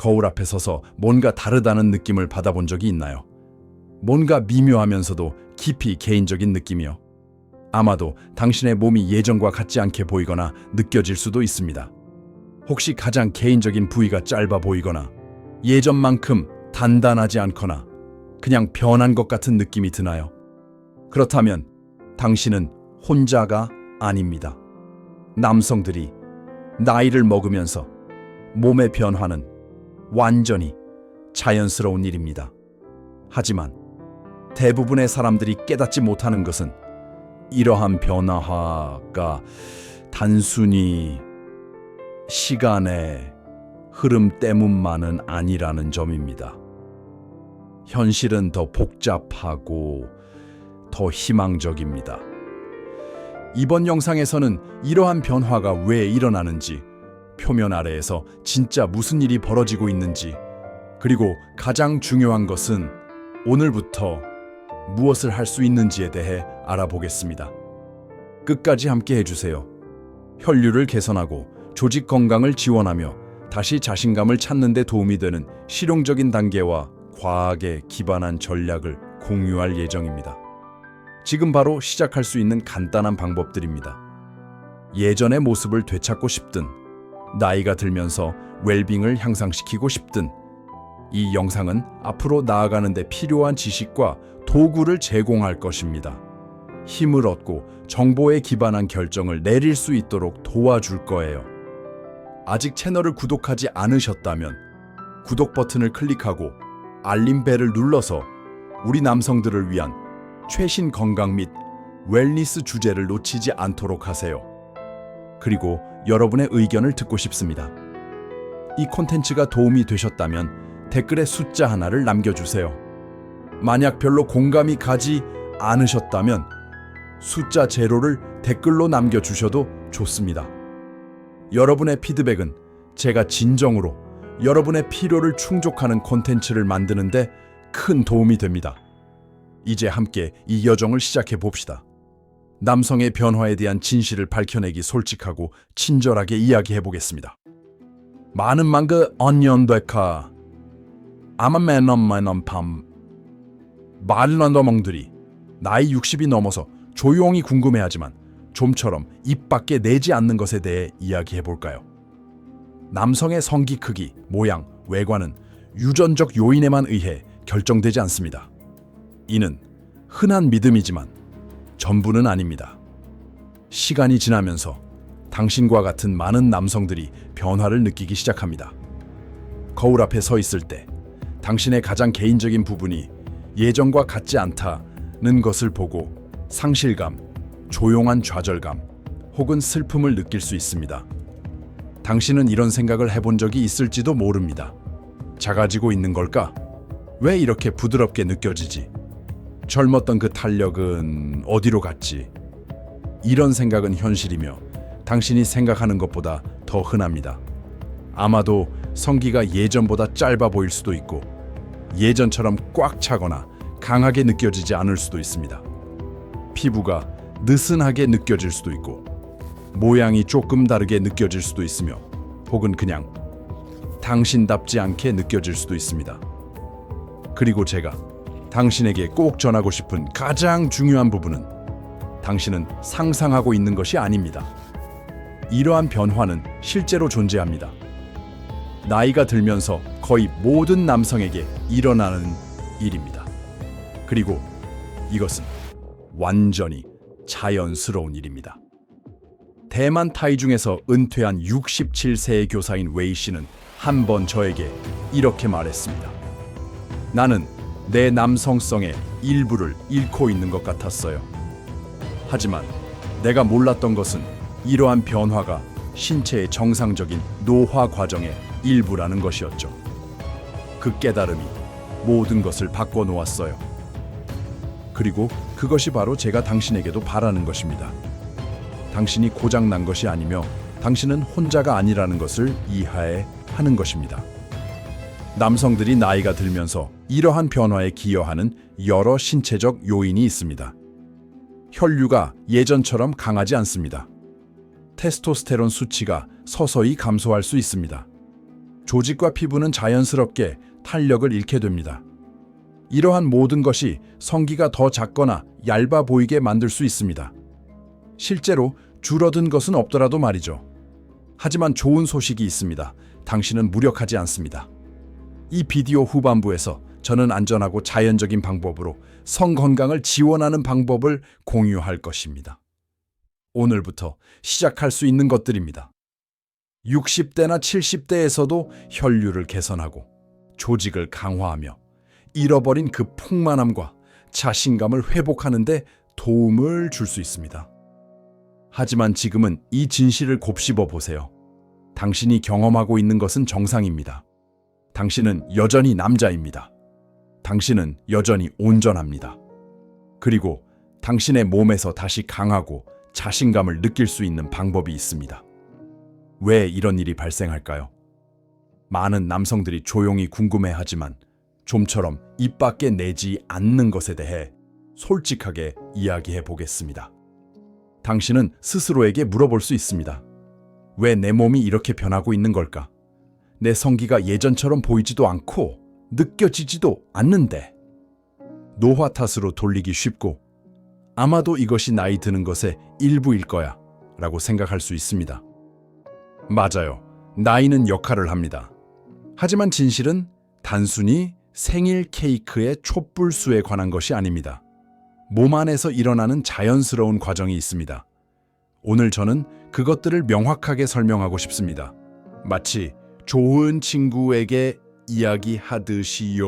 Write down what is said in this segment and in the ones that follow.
거울 앞에 서서 뭔가 다르다는 느낌을 받아본 적이 있나요? 뭔가 미묘하면서도 깊이 개인적인 느낌이요. 아마도 당신의 몸이 예전과 같지 않게 보이거나 느껴질 수도 있습니다. 혹시 가장 개인적인 부위가 짧아 보이거나 예전만큼 단단하지 않거나 그냥 변한 것 같은 느낌이 드나요? 그렇다면 당신은 혼자가 아닙니다. 남성들이 나이를 먹으면서 몸의 변화는 완전히 자연스러운 일입니다. 하지만 대부분의 사람들이 깨닫지 못하는 것은 이러한 변화가 단순히 시간의 흐름 때문만은 아니라는 점입니다. 현실은 더 복잡하고 더 희망적입니다. 이번 영상에서는 이러한 변화가 왜 일어나는지, 표면 아래에서 진짜 무슨 일이 벌어지고 있는지, 그리고 가장 중요한 것은 오늘부터 무엇을 할 수 있는지에 대해 알아보겠습니다. 끝까지 함께 해주세요. 혈류를 개선하고 조직 건강을 지원하며 다시 자신감을 찾는 데 도움이 되는 실용적인 단계와 과학에 기반한 전략을 공유할 예정입니다. 지금 바로 시작할 수 있는 간단한 방법들입니다. 예전의 모습을 되찾고 싶든, 나이가 들면서 웰빙을 향상시키고 싶든, 이 영상은 앞으로 나아가는 데 필요한 지식과 도구를 제공할 것입니다. 힘을 얻고 정보에 기반한 결정을 내릴 수 있도록 도와줄 거예요. 아직 채널을 구독하지 않으셨다면 구독 버튼을 클릭하고 알림벨을 눌러서 우리 남성들을 위한 최신 건강 및 웰니스 주제를 놓치지 않도록 하세요. 그리고 여러분의 의견을 듣고 싶습니다. 이 콘텐츠가 도움이 되셨다면 댓글에 숫자 하나를 남겨주세요. 만약 별로 공감이 가지 않으셨다면 숫자 제로를 댓글로 남겨주셔도 좋습니다. 여러분의 피드백은 제가 진정으로 여러분의 필요를 충족하는 콘텐츠를 만드는데 큰 도움이 됩니다. 이제 함께 이 여정을 시작해 봅시다. 남성의 변화에 대한 진실을 밝혀내기 솔직하고 친절하게 이야기해 보겠습니다. 많은 만그 언연되카 아마매넘매넘 밤 말런더멍들이 나이 60이 넘어서 조용히 궁금해하지만 좀처럼 입 밖에 내지 않는 것에 대해 이야기해 볼까요? 남성의 성기 크기, 모양, 외관은 유전적 요인에만 의해 결정되지 않습니다. 이는 흔한 믿음이지만 전부는 아닙니다. 시간이 지나면서 당신과 같은 많은 남성들이 변화를 느끼기 시작합니다. 거울 앞에 서 있을 때 당신의 가장 개인적인 부분이 예전과 같지 않다는 것을 보고 상실감, 조용한 좌절감 혹은 슬픔을 느낄 수 있습니다. 당신은 이런 생각을 해본 적이 있을지도 모릅니다. 작아지고 있는 걸까? 왜 이렇게 부드럽게 느껴지지? 젊었던 그 탄력은 어디로 갔지? 이런 생각은 현실이며 당신이 생각하는 것보다 더 흔합니다. 아마도 성기가 예전보다 짧아 보일 수도 있고 예전처럼 꽉 차거나 강하게 느껴지지 않을 수도 있습니다. 피부가 느슨하게 느껴질 수도 있고 모양이 조금 다르게 느껴질 수도 있으며 혹은 그냥 당신답지 않게 느껴질 수도 있습니다. 그리고 제가 당신에게 꼭 전하고 싶은 가장 중요한 부분은 당신은 상상하고 있는 것이 아닙니다. 이러한 변화는 실제로 존재합니다. 나이가 들면서 거의 모든 남성에게 일어나는 일입니다. 그리고 이것은 완전히 자연스러운 일입니다. 대만 타이중에서 은퇴한 67세의 교사인 웨이 씨는 한 번 저에게 이렇게 말했습니다. 나는 내 남성성의 일부를 잃고 있는 것 같았어요. 하지만 내가 몰랐던 것은 이러한 변화가 신체의 정상적인 노화 과정의 일부라는 것이었죠. 그 깨달음이 모든 것을 바꿔놓았어요. 그리고 그것이 바로 제가 당신에게도 바라는 것입니다. 당신이 고장난 것이 아니며 당신은 혼자가 아니라는 것을 이해해야 하는 것입니다. 남성들이 나이가 들면서 이러한 변화에 기여하는 여러 신체적 요인이 있습니다. 혈류가 예전처럼 강하지 않습니다. 테스토스테론 수치가 서서히 감소할 수 있습니다. 조직과 피부는 자연스럽게 탄력을 잃게 됩니다. 이러한 모든 것이 성기가 더 작거나 얇아 보이게 만들 수 있습니다. 실제로 줄어든 것은 없더라도 말이죠. 하지만 좋은 소식이 있습니다. 당신은 무력하지 않습니다. 이 비디오 후반부에서 저는 안전하고 자연적인 방법으로 성 건강을 지원하는 방법을 공유할 것입니다. 오늘부터 시작할 수 있는 것들입니다. 60대나 70대에서도 혈류를 개선하고 조직을 강화하며 잃어버린 그 풍만함과 자신감을 회복하는 데 도움을 줄 수 있습니다. 하지만 지금은 이 진실을 곱씹어 보세요. 당신이 경험하고 있는 것은 정상입니다. 당신은 여전히 남자입니다. 당신은 여전히 온전합니다. 그리고 당신의 몸에서 다시 강하고 자신감을 느낄 수 있는 방법이 있습니다. 왜 이런 일이 발생할까요? 많은 남성들이 조용히 궁금해하지만 좀처럼 입 밖에 내지 않는 것에 대해 솔직하게 이야기해 보겠습니다. 당신은 스스로에게 물어볼 수 있습니다. 왜 내 몸이 이렇게 변하고 있는 걸까? 내 성기가 예전처럼 보이지도 않고 느껴지지도 않는데. 노화 탓으로 돌리기 쉽고 아마도 이것이 나이 드는 것의 일부일 거야 라고 생각할 수 있습니다. 맞아요. 나이는 역할을 합니다. 하지만 진실은 단순히 생일 케이크의 촛불수에 관한 것이 아닙니다. 몸 안에서 일어나는 자연스러운 과정이 있습니다. 오늘 저는 그것들을 명확하게 설명하고 싶습니다. 마치 좋은 친구에게 이야기하듯이요.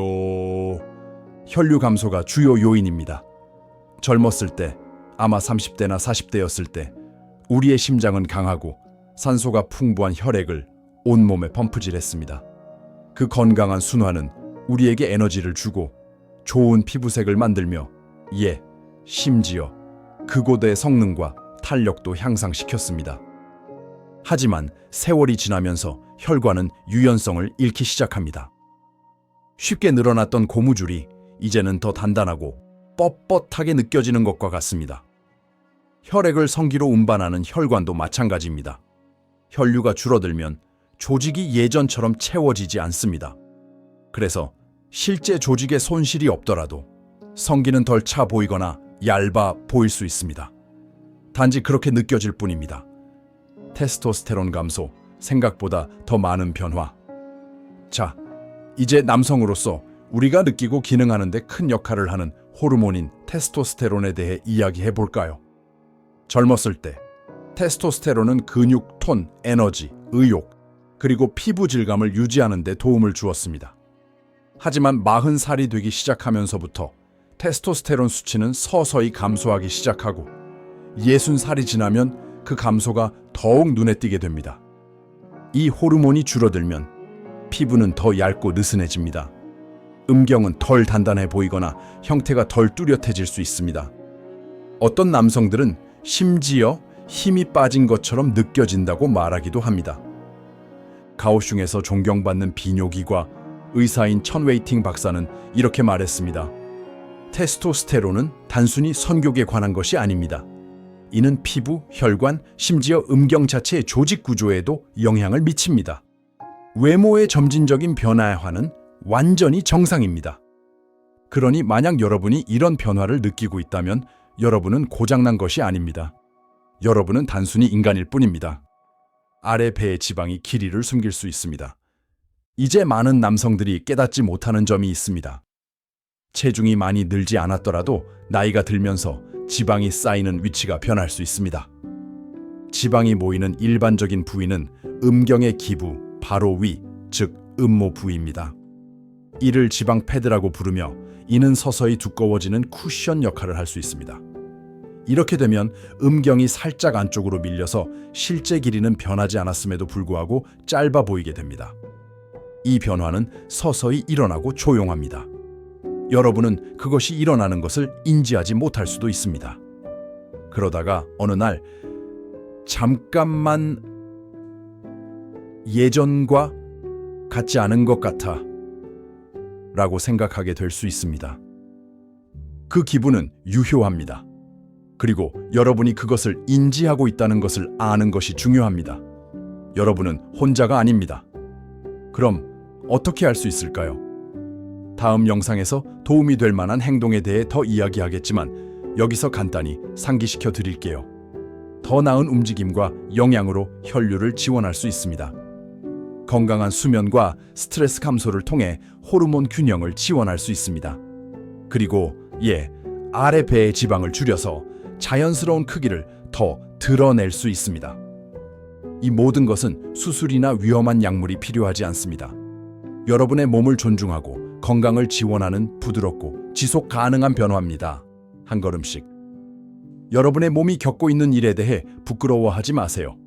혈류 감소가 주요 요인입니다. 젊었을 때, 아마 30대나 40대였을 때 우리의 심장은 강하고 산소가 풍부한 혈액을 온몸에 펌프질했습니다. 그 건강한 순환은 우리에게 에너지를 주고 좋은 피부색을 만들며 심지어 그곳의 성능과 탄력도 향상시켰습니다. 하지만 세월이 지나면서 혈관은 유연성을 잃기 시작합니다. 쉽게 늘어났던 고무줄이 이제는 더 단단하고 뻣뻣하게 느껴지는 것과 같습니다. 혈액을 성기로 운반하는 혈관도 마찬가지입니다. 혈류가 줄어들면 조직이 예전처럼 채워지지 않습니다. 그래서 실제 조직에 손실이 없더라도 성기는 덜 차 보이거나 얇아 보일 수 있습니다. 단지 그렇게 느껴질 뿐입니다. 테스토스테론 감소, 생각보다 더 많은 변화. 자, 이제 남성으로서 우리가 느끼고 기능하는 데 큰 역할을 하는 호르몬인 테스토스테론에 대해 이야기해 볼까요? 젊었을 때 테스토스테론은 근육, 톤, 에너지, 의욕, 그리고 피부 질감을 유지하는 데 도움을 주었습니다. 하지만 40살이 되기 시작하면서부터 테스토스테론 수치는 서서히 감소하기 시작하고 60살이 지나면 그 감소가 더욱 눈에 띄게 됩니다. 이 호르몬이 줄어들면 피부는 더 얇고 느슨해집니다. 음경은 덜 단단해 보이거나 형태가 덜 뚜렷해질 수 있습니다. 어떤 남성들은 심지어 힘이 빠진 것처럼 느껴진다고 말하기도 합니다. 가오슝에서 존경받는 비뇨기과 의사인 천웨이팅 박사는 이렇게 말했습니다. 테스토스테론은 단순히 성욕에 관한 것이 아닙니다. 이는 피부, 혈관, 심지어 음경 자체의 조직 구조에도 영향을 미칩니다. 외모의 점진적인 변화와는 완전히 정상입니다. 그러니 만약 여러분이 이런 변화를 느끼고 있다면 여러분은 고장난 것이 아닙니다. 여러분은 단순히 인간일 뿐입니다. 아래 배의 지방이 길이를 숨길 수 있습니다. 이제 많은 남성들이 깨닫지 못하는 점이 있습니다. 체중이 많이 늘지 않았더라도 나이가 들면서 지방이 쌓이는 위치가 변할 수 있습니다. 지방이 모이는 일반적인 부위는 음경의 기부, 바로 위, 즉 음모 부위입니다. 이를 지방 패드라고 부르며 이는 서서히 두꺼워지는 쿠션 역할을 할 수 있습니다. 이렇게 되면 음경이 살짝 안쪽으로 밀려서 실제 길이는 변하지 않았음에도 불구하고 짧아 보이게 됩니다. 이 변화는 서서히 일어나고 조용합니다. 여러분은 그것이 일어나는 것을 인지하지 못할 수도 있습니다. 그러다가 어느 날 잠깐만 예전과 같지 않은 것 같아 라고 생각하게 될 수 있습니다. 그 기분은 유효합니다. 그리고 여러분이 그것을 인지하고 있다는 것을 아는 것이 중요합니다. 여러분은 혼자가 아닙니다. 그럼 어떻게 할 수 있을까요? 다음 영상에서 도움이 될 만한 행동에 대해 더 이야기하겠지만 여기서 간단히 상기시켜 드릴게요. 더 나은 움직임과 영양으로 혈류를 지원할 수 있습니다. 건강한 수면과 스트레스 감소를 통해 호르몬 균형을 지원할 수 있습니다. 그리고 아래 배의 지방을 줄여서 자연스러운 크기를 더 드러낼 수 있습니다. 이 모든 것은 수술이나 위험한 약물이 필요하지 않습니다. 여러분의 몸을 존중하고 건강을 지원하는 부드럽고 지속 가능한 변화입니다. 한 걸음씩. 여러분의 몸이 겪고 있는 일에 대해 부끄러워하지 마세요.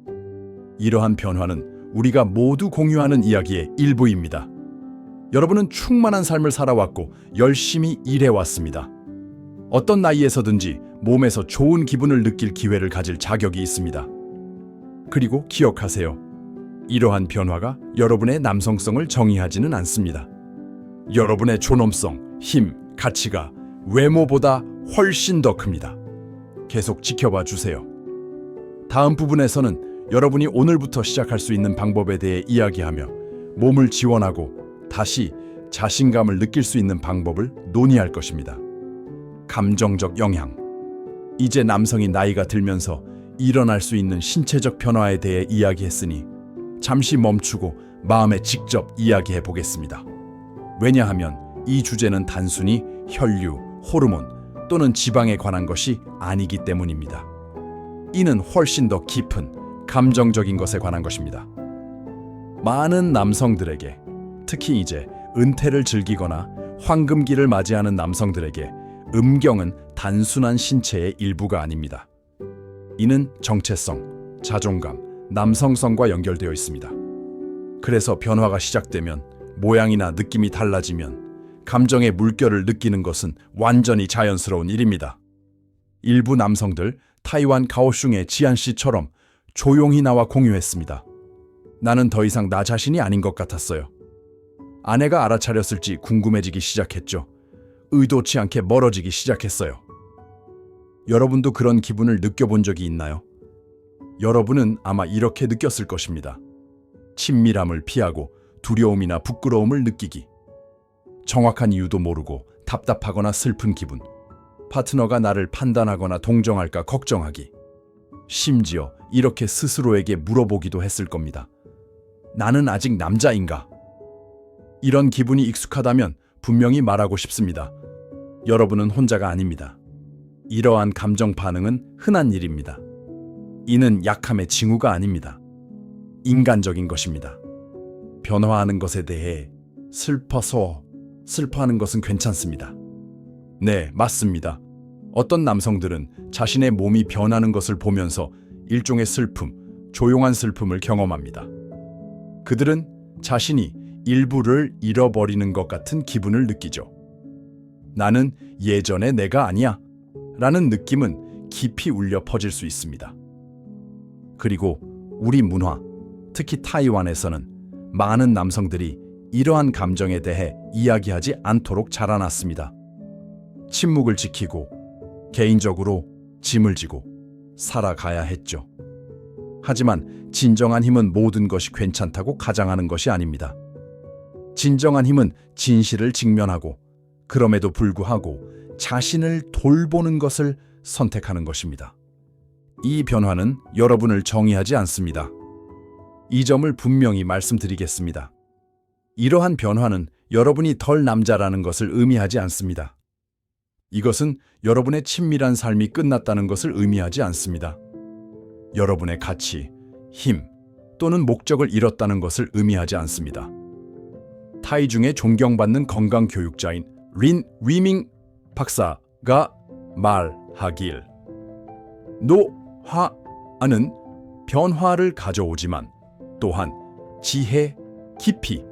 이러한 변화는 우리가 모두 공유하는 이야기의 일부입니다. 여러분은 충만한 삶을 살아왔고 열심히 일해왔습니다. 어떤 나이에서든지 몸에서 좋은 기분을 느낄 기회를 가질 자격이 있습니다. 그리고 기억하세요. 이러한 변화가 여러분의 남성성을 정의하지는 않습니다. 여러분의 존엄성, 힘, 가치가 외모보다 훨씬 더 큽니다. 계속 지켜봐 주세요. 다음 부분에서는 여러분이 오늘부터 시작할 수 있는 방법에 대해 이야기하며 몸을 지원하고 다시 자신감을 느낄 수 있는 방법을 논의할 것입니다. 감정적 영향. 이제 남성이 나이가 들면서 일어날 수 있는 신체적 변화에 대해 이야기했으니 잠시 멈추고 마음에 직접 이야기해 보겠습니다. 왜냐하면 이 주제는 단순히 혈류, 호르몬 또는 지방에 관한 것이 아니기 때문입니다. 이는 훨씬 더 깊은 감정적인 것에 관한 것입니다. 많은 남성들에게, 특히 이제 은퇴를 즐기거나 황금기를 맞이하는 남성들에게 음경은 단순한 신체의 일부가 아닙니다. 이는 정체성, 자존감, 남성성과 연결되어 있습니다. 그래서 변화가 시작되면 모양이나 느낌이 달라지면 감정의 물결을 느끼는 것은 완전히 자연스러운 일입니다. 일부 남성들 타이완 가오슝의 지안 씨처럼 조용히 나와 공유했습니다. 나는 더 이상 나 자신이 아닌 것 같았어요. 아내가 알아차렸을지 궁금해지기 시작했죠. 의도치 않게 멀어지기 시작했어요. 여러분도 그런 기분을 느껴본 적이 있나요? 여러분은 아마 이렇게 느꼈을 것입니다. 친밀함을 피하고 두려움이나 부끄러움을 느끼기. 정확한 이유도 모르고 답답하거나 슬픈 기분. 파트너가 나를 판단하거나 동정할까 걱정하기. 심지어 이렇게 스스로에게 물어보기도 했을 겁니다. 나는 아직 남자인가? 이런 기분이 익숙하다면 분명히 말하고 싶습니다. 여러분은 혼자가 아닙니다. 이러한 감정 반응은 흔한 일입니다. 이는 약함의 징후가 아닙니다. 인간적인 것입니다. 변화하는 것에 대해 슬퍼하는 것은 괜찮습니다. 네, 맞습니다. 어떤 남성들은 자신의 몸이 변하는 것을 보면서 일종의 슬픔, 조용한 슬픔을 경험합니다. 그들은 자신이 일부를 잃어버리는 것 같은 기분을 느끼죠. 나는 예전의 내가 아니야 라는 느낌은 깊이 울려 퍼질 수 있습니다. 그리고 우리 문화, 특히 타이완에서는 많은 남성들이 이러한 감정에 대해 이야기하지 않도록 자라났습니다. 침묵을 지키고 개인적으로 짐을 지고 살아가야 했죠. 하지만 진정한 힘은 모든 것이 괜찮다고 가장하는 것이 아닙니다. 진정한 힘은 진실을 직면하고 그럼에도 불구하고 자신을 돌보는 것을 선택하는 것입니다. 이 변화는 여러분을 정의하지 않습니다. 이 점을 분명히 말씀드리겠습니다. 이러한 변화는 여러분이 덜 남자라는 것을 의미하지 않습니다. 이것은 여러분의 친밀한 삶이 끝났다는 것을 의미하지 않습니다. 여러분의 가치, 힘 또는 목적을 잃었다는 것을 의미하지 않습니다. 타이 중에 존경받는 건강교육자인 린 위밍 박사가 말하길 노화는 변화를 가져오지만 또한 지혜, 깊이,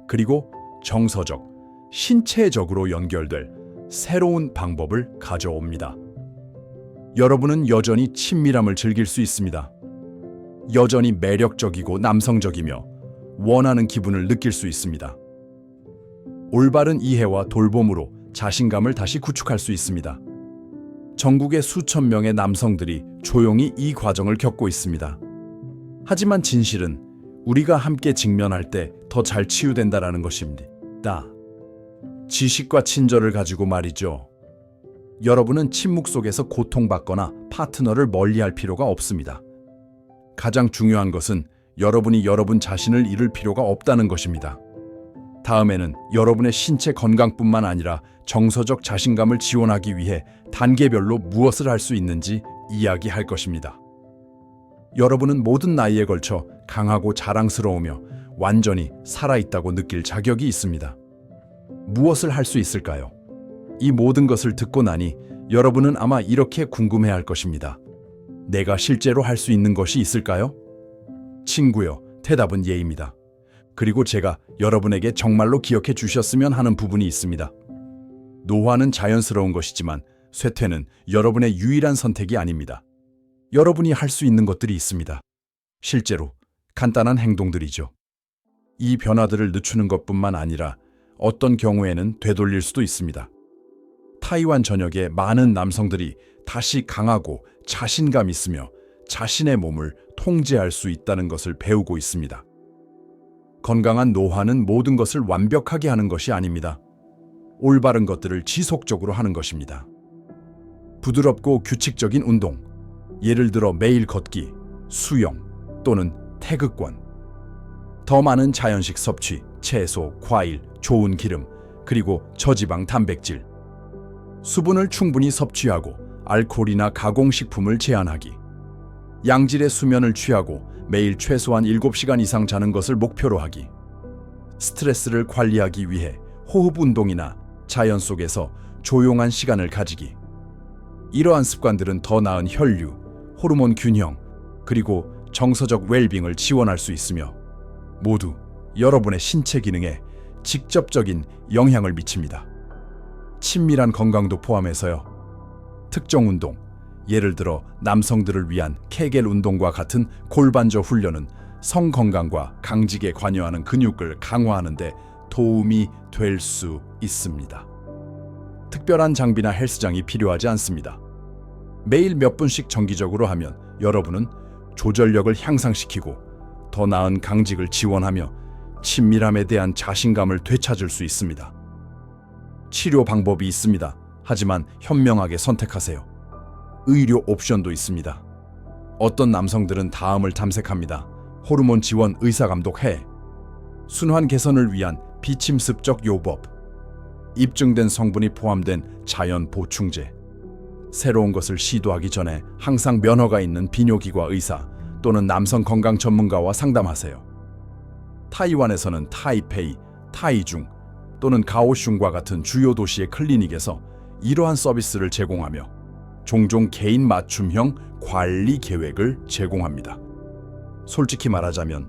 그리고 정서적, 신체적으로 연결될 새로운 방법을 가져옵니다. 여러분은 여전히 친밀함을 즐길 수 있습니다. 여전히 매력적이고 남성적이며 원하는 기분을 느낄 수 있습니다. 올바른 이해와 돌봄으로 자신감을 다시 구축할 수 있습니다. 전국의 수천 명의 남성들이 조용히 이 과정을 겪고 있습니다. 하지만 진실은 우리가 함께 직면할 때 더 잘 치유된다라는 것입니다. 지식과 친절을 가지고 말이죠. 여러분은 침묵 속에서 고통받거나 파트너를 멀리할 필요가 없습니다. 가장 중요한 것은 여러분이 여러분 자신을 잃을 필요가 없다는 것입니다. 다음에는 여러분의 신체 건강뿐만 아니라 정서적 자신감을 지원하기 위해 단계별로 무엇을 할 수 있는지 이야기할 것입니다. 여러분은 모든 나이에 걸쳐 강하고 자랑스러우며 완전히 살아있다고 느낄 자격이 있습니다. 무엇을 할 수 있을까요? 이 모든 것을 듣고 나니 여러분은 아마 이렇게 궁금해할 것입니다. 내가 실제로 할 수 있는 것이 있을까요? 친구요, 대답은 예입니다. 그리고 제가 여러분에게 정말로 기억해 주셨으면 하는 부분이 있습니다. 노화는 자연스러운 것이지만 쇠퇴는 여러분의 유일한 선택이 아닙니다. 여러분이 할 수 있는 것들이 있습니다. 실제로 간단한 행동들이죠. 이 변화들을 늦추는 것뿐만 아니라 어떤 경우에는 되돌릴 수도 있습니다. 타이완 전역의 많은 남성들이 다시 강하고 자신감 있으며 자신의 몸을 통제할 수 있다는 것을 배우고 있습니다. 건강한 노화는 모든 것을 완벽하게 하는 것이 아닙니다. 올바른 것들을 지속적으로 하는 것입니다. 부드럽고 규칙적인 운동, 예를 들어 매일 걷기, 수영 또는 태극권, 더 많은 자연식 섭취, 채소, 과일, 좋은 기름, 그리고 저지방 단백질, 수분을 충분히 섭취하고 알코올이나 가공식품을 제한하기, 양질의 수면을 취하고 매일 최소한 7시간 이상 자는 것을 목표로 하기, 스트레스를 관리하기 위해 호흡 운동이나 자연 속에서 조용한 시간을 가지기. 이러한 습관들은 더 나은 혈류, 호르몬 균형, 그리고 정서적 웰빙을 지원할 수 있으며 모두 여러분의 신체 기능에 직접적인 영향을 미칩니다. 친밀한 건강도 포함해서요. 특정 운동, 예를 들어 남성들을 위한 케겔 운동과 같은 골반저 훈련은 성 건강과 강직에 관여하는 근육을 강화하는 데 도움이 될 수 있습니다. 특별한 장비나 헬스장이 필요하지 않습니다. 매일 몇 분씩 정기적으로 하면 여러분은 조절력을 향상시키고 더 나은 강직을 지원하며 친밀함에 대한 자신감을 되찾을 수 있습니다. 치료 방법이 있습니다. 하지만 현명하게 선택하세요. 의료 옵션도 있습니다. 어떤 남성들은 다음을 탐색합니다. 호르몬 지원 의사감독해, 순환 개선을 위한 비침습적 요법, 입증된 성분이 포함된 자연 보충제, 새로운 것을 시도하기 전에 항상 면허가 있는 비뇨기과 의사 또는 남성 건강 전문가와 상담하세요. 타이완에서는 타이페이, 타이중 또는 가오슝과 같은 주요 도시의 클리닉에서 이러한 서비스를 제공하며 종종 개인 맞춤형 관리 계획을 제공합니다. 솔직히 말하자면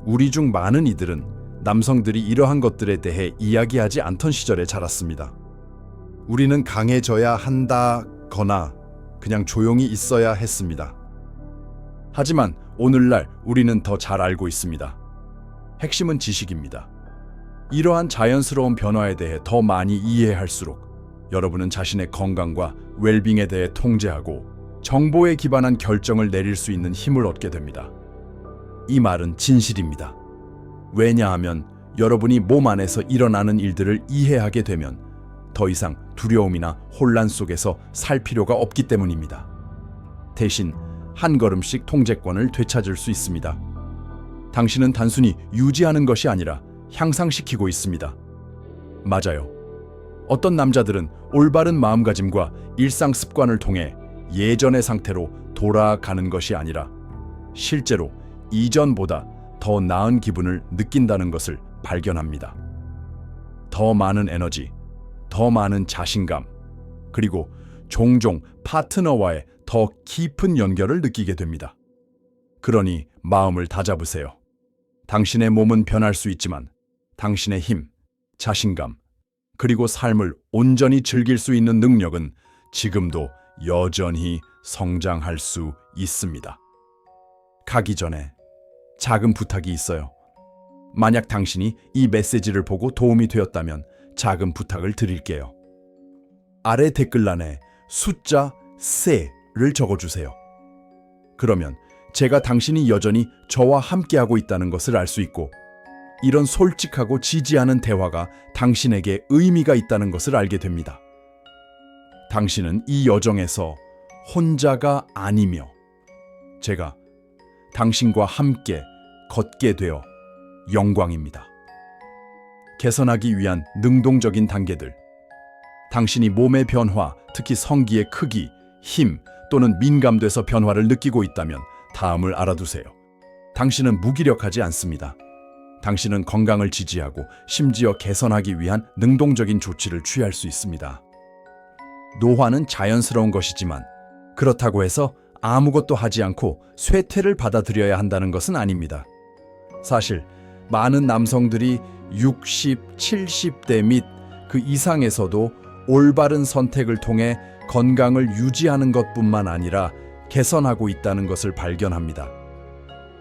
우리 중 많은 이들은 남성들이 이러한 것들에 대해 이야기하지 않던 시절에 자랐습니다. 우리는 강해져야 한다거나 그냥 조용히 있어야 했습니다. 하지만 오늘날 우리는 더 잘 알고 있습니다. 핵심은 지식입니다. 이러한 자연스러운 변화에 대해 더 많이 이해할수록 여러분은 자신의 건강과 웰빙에 대해 통제하고 정보에 기반한 결정을 내릴 수 있는 힘을 얻게 됩니다. 이 말은 진실입니다. 왜냐하면 여러분이 몸 안에서 일어나는 일들을 이해하게 되면 더 이상 두려움이나 혼란 속에서 살 필요가 없기 때문입니다. 대신 한 걸음씩 통제권을 되찾을 수 있습니다. 당신은 단순히 유지하는 것이 아니라 향상시키고 있습니다. 맞아요. 어떤 남자들은 올바른 마음가짐과 일상 습관을 통해 예전의 상태로 돌아가는 것이 아니라 실제로 이전보다 더 나은 기분을 느낀다는 것을 발견합니다. 더 많은 에너지, 더 많은 자신감, 그리고 종종 파트너와의 더 깊은 연결을 느끼게 됩니다. 그러니 마음을 다잡으세요. 당신의 몸은 변할 수 있지만 당신의 힘, 자신감, 그리고 삶을 온전히 즐길 수 있는 능력은 지금도 여전히 성장할 수 있습니다. 가기 전에 작은 부탁이 있어요. 만약 당신이 이 메시지를 보고 도움이 되었다면 작은 부탁을 드릴게요. 아래 댓글란에 숫자 3를 적어주세요. 그러면 제가 당신이 여전히 저와 함께하고 있다는 것을 알 수 있고, 이런 솔직하고 지지하는 대화가 당신에게 의미가 있다는 것을 알게 됩니다. 당신은 이 여정에서 혼자가 아니며 제가 당신과 함께 걷게 되어 영광입니다. 개선하기 위한 능동적인 단계들. 당신이 몸의 변화, 특히 성기의 크기, 힘 또는 민감돼서 변화를 느끼고 있다면 다음을 알아두세요. 당신은 무기력하지 않습니다. 당신은 건강을 지지하고 심지어 개선하기 위한 능동적인 조치를 취할 수 있습니다. 노화는 자연스러운 것이지만 그렇다고 해서 아무것도 하지 않고 쇠퇴를 받아들여야 한다는 것은 아닙니다. 사실 많은 남성들이 60, 70대 및 그 이상에서도 올바른 선택을 통해 건강을 유지하는 것뿐만 아니라 개선하고 있다는 것을 발견합니다.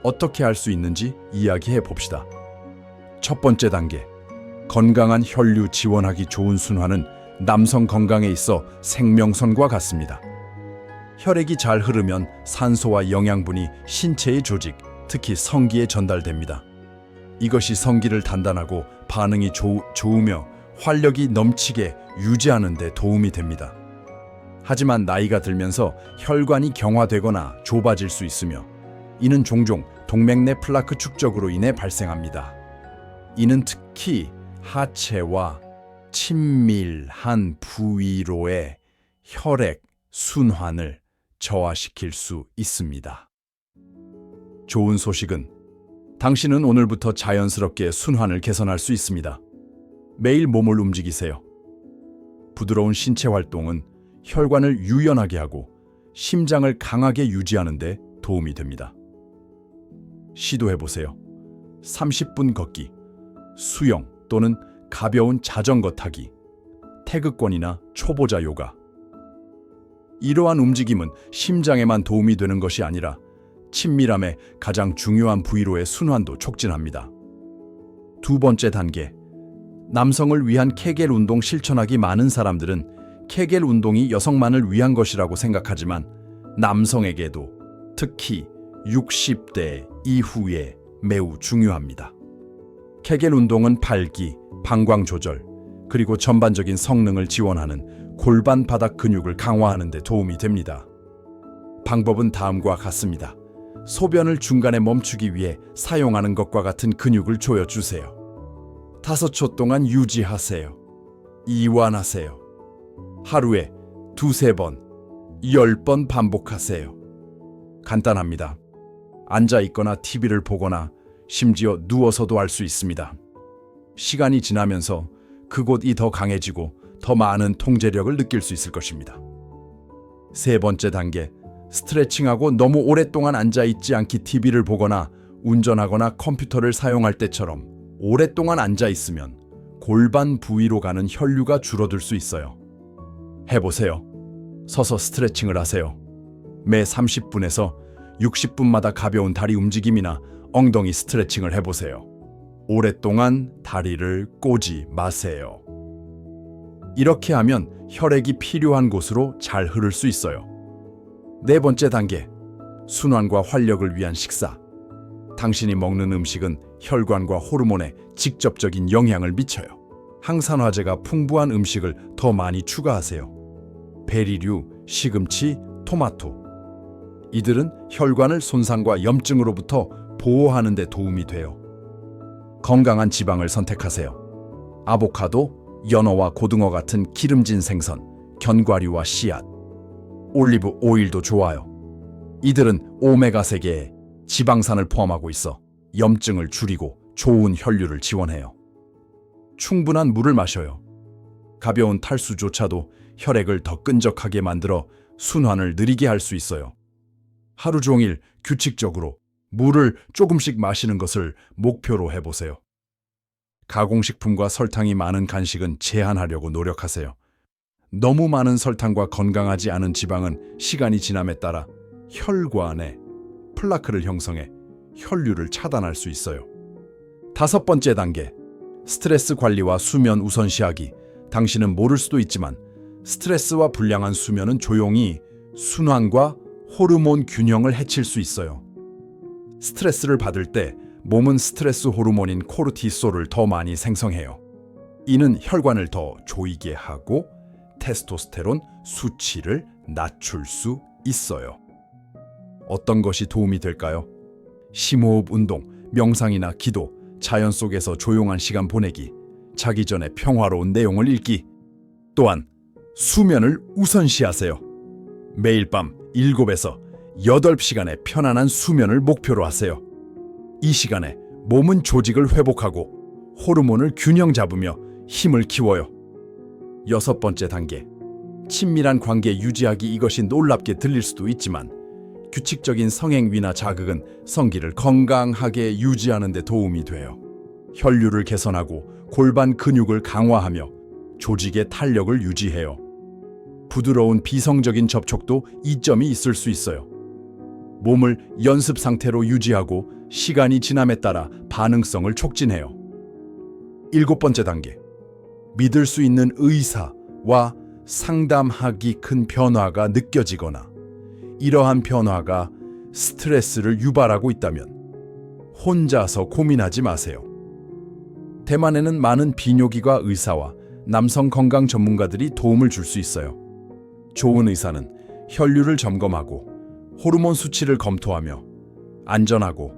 어떻게 할 수 있는지 이야기해 봅시다. 첫 번째 단계, 건강한 혈류 지원하기 좋은 순환은 남성 건강에 있어 생명선과 같습니다. 혈액이 잘 흐르면 산소와 영양분이 신체의 조직, 특히 성기에 전달됩니다. 이것이 성기를 단단하고 반응이 좋으며 활력이 넘치게 유지하는 데 도움이 됩니다. 하지만 나이가 들면서 혈관이 경화되거나 좁아질 수 있으며 이는 종종 동맥내 플라크 축적으로 인해 발생합니다. 이는 특히 하체와 친밀한 부위로의 혈액 순환을 저하시킬 수 있습니다. 좋은 소식은 당신은 오늘부터 자연스럽게 순환을 개선할 수 있습니다. 매일 몸을 움직이세요. 부드러운 신체 활동은 혈관을 유연하게 하고 심장을 강하게 유지하는 데 도움이 됩니다. 시도해보세요. 30분 걷기, 수영 또는 가벼운 자전거 타기, 태극권이나 초보자 요가. 이러한 움직임은 심장에만 도움이 되는 것이 아니라 친밀함의 가장 중요한 부위로의 순환도 촉진합니다. 두 번째 단계, 남성을 위한 케겔 운동 실천하기. 많은 사람들은 케겔 운동이 여성만을 위한 것이라고 생각하지만 남성에게도 특히 60대 이후에 매우 중요합니다. 케겔 운동은 발기, 방광 조절, 그리고 전반적인 성능을 지원하는 골반 바닥 근육을 강화하는 데 도움이 됩니다. 방법은 다음과 같습니다. 소변을 중간에 멈추기 위해 사용하는 것과 같은 근육을 조여주세요. 5초 동안 유지하세요. 이완하세요. 하루에 2-3번, 10번 반복하세요. 간단합니다. 앉아있거나 TV를 보거나 심지어 누워서도 할 수 있습니다. 시간이 지나면서 그곳이 더 강해지고 더 많은 통제력을 느낄 수 있을 것입니다. 세 번째 단계, 스트레칭하고 너무 오랫동안 앉아있지 않기. TV를 보거나 운전하거나 컴퓨터를 사용할 때처럼 오랫동안 앉아있으면 골반 부위로 가는 혈류가 줄어들 수 있어요. 해보세요. 서서 스트레칭을 하세요. 매 30분에서 60분마다 가벼운 다리 움직임이나 엉덩이 스트레칭을 해보세요. 오랫동안 다리를 꼬지 마세요. 이렇게 하면 혈액이 필요한 곳으로 잘 흐를 수 있어요. 네 번째 단계, 순환과 활력을 위한 식사. 당신이 먹는 음식은 혈관과 호르몬에 직접적인 영향을 미쳐요. 항산화제가 풍부한 음식을 더 많이 추가하세요. 베리류, 시금치, 토마토. 이들은 혈관을 손상과 염증으로부터 보호하는 데 도움이 돼요. 건강한 지방을 선택하세요. 아보카도, 연어와 고등어 같은 기름진 생선, 견과류와 씨앗, 올리브 오일도 좋아요. 이들은 오메가3개의 지방산을 포함하고 있어 염증을 줄이고 좋은 혈류를 지원해요. 충분한 물을 마셔요. 가벼운 탈수조차도 혈액을 더 끈적하게 만들어 순환을 느리게 할 수 있어요. 하루 종일 규칙적으로 물을 조금씩 마시는 것을 목표로 해보세요. 가공식품과 설탕이 많은 간식은 제한하려고 노력하세요. 너무 많은 설탕과 건강하지 않은 지방은 시간이 지남에 따라 혈관에 플라크를 형성해 혈류를 차단할 수 있어요. 5번째 단계, 스트레스 관리와 수면 우선시하기. 당신은 모를 수도 있지만 스트레스와 불량한 수면은 조용히 순환과 호르몬 균형을 해칠 수 있어요. 스트레스를 받을 때 몸은 스트레스 호르몬인 코르티솔을 더 많이 생성해요. 이는 혈관을 더 조이게 하고 테스토스테론 수치를 낮출 수 있어요. 어떤 것이 도움이 될까요? 심호흡 운동, 명상이나 기도, 자연 속에서 조용한 시간 보내기, 자기 전에 평화로운 내용을 읽기, 또한 수면을 우선시하세요. 매일 밤 7에서 8시간의 편안한 수면을 목표로 하세요. 이 시간에 몸은 조직을 회복하고 호르몬을 균형 잡으며 힘을 키워요. 6번째 단계, 친밀한 관계 유지하기. 이것이 놀랍게 들릴 수도 있지만 규칙적인 성행위나 자극은 성기를 건강하게 유지하는 데 도움이 돼요. 혈류를 개선하고 골반 근육을 강화하며 조직의 탄력을 유지해요. 부드러운 비성적인 접촉도 이점이 있을 수 있어요. 몸을 연습 상태로 유지하고 시간이 지남에 따라 반응성을 촉진해요. 7번째 단계, 믿을 수 있는 의사와 상담하기. 큰 변화가 느껴지거나 이러한 변화가 스트레스를 유발하고 있다면 혼자서 고민하지 마세요. 대만에는 많은 비뇨기과 의사와 남성 건강 전문가들이 도움을 줄 수 있어요. 좋은 의사는 혈류를 점검하고 호르몬 수치를 검토하며 안전하고